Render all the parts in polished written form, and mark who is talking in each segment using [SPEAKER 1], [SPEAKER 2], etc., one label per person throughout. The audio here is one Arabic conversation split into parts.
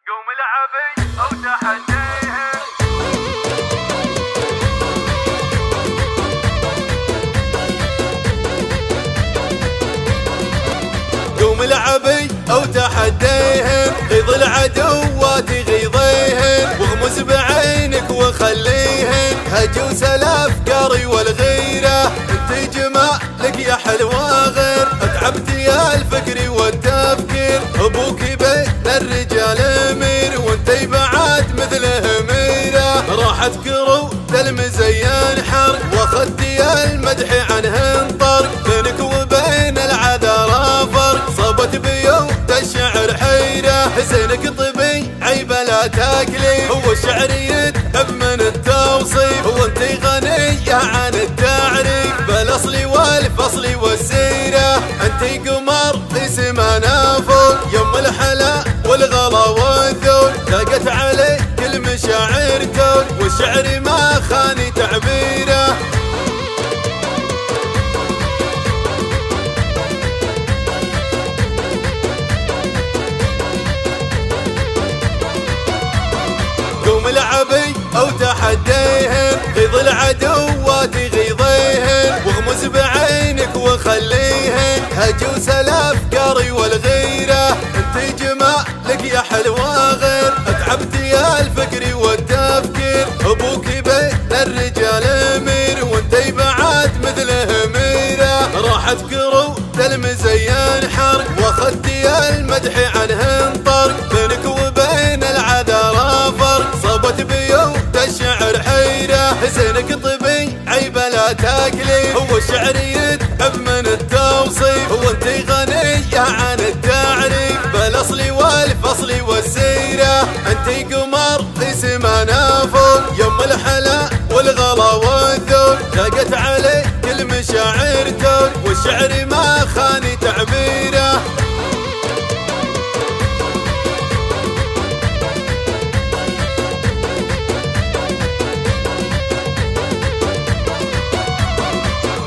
[SPEAKER 1] قوم العبي او تحديهم. قوم العبي او تحديهم، غيظ العدوات غيظيهن، واغمز بعينك وخليهن هجوس الافكار والغيره. انت جمالك يا حلوه غير، اتعبت يا الفكر والتفكير. ابوك بين الرجال امير، وانتي بعد مثله ميره. راحت كرود المزين حرق، واخدتي المدح عنهن طرق. بينك وبين العذارى فرق، صابت بيوت الشعر حيره. حسينك طبي عيب لا تاكلي، هو الشعر يذهب من التوصيف. وانتي غنية عن التعريف، بالاصل والفصل والسيره. انتي قمر في سمانا فوق، يم الحلا والغلا والذوق. لاقت عليك المشاعر توق، والشعر ما خاني تعبيره. قوم العبي او تحديهم، غيظ العدوات غيظيهن، واغمز بعينك وخليهن هجوس الافكار والغيره. انت جمالك يا حلوه غير، اتعبت يا الفكر والتفكير. ابوك بين الرجال امير، وانتي بعد مثله ميره. راحت كرود المزين حرق، واخدتي المدح عنهن طرق. بينك وبين العذارى فرق، صابت بيوت الشعر حيره. حسينك طبي عيب لا تاكلي، هو الشعر يذهب من التوصيف. وانتي غنية عن التعريف، بالاصل والفصل والسيره. انتي قمر في سمانا فوق، يم الحلا والغلا والذوق. لاقت عليك المشاعر توق، والشعر ما خاني تعبيره.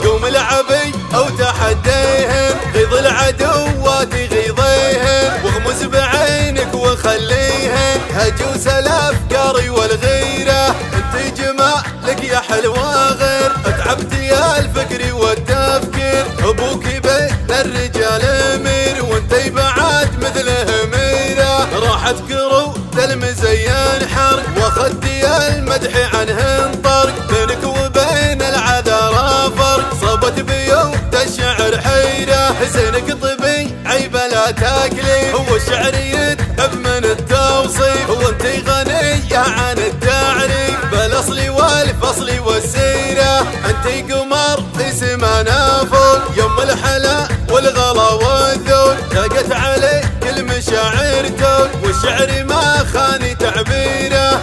[SPEAKER 1] قوم العبي او تحديهم، غيظ العدوات غيظيهن، واغمز بعينك وخليهن هجوس الافكار والغيره. انت جمالك يا حلوه غير، اتعبت يا الفكر والتفكير. ابوك بين الرجال امير، وانتي بعد مثله ميره. راحت كرود المزين حرق، واخدتي المدح عنهن طرق. بينك وبين العذارى فرق، صابت بيوت الشعر حيره. حسينك طبي عيب لا تاكلي، هو الشعر يذهب من التوصيف. وانتي غنية عن التعريف، بالاصل والفصل والسيره. انتي قمر في سمانا فوق، يم الحلا والغلا والذوق. لاقت عليك المشاعر توق، والشعر ما خاني تعبيره.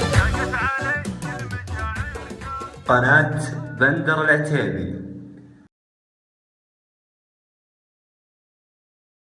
[SPEAKER 2] قناة بندر العتيبي.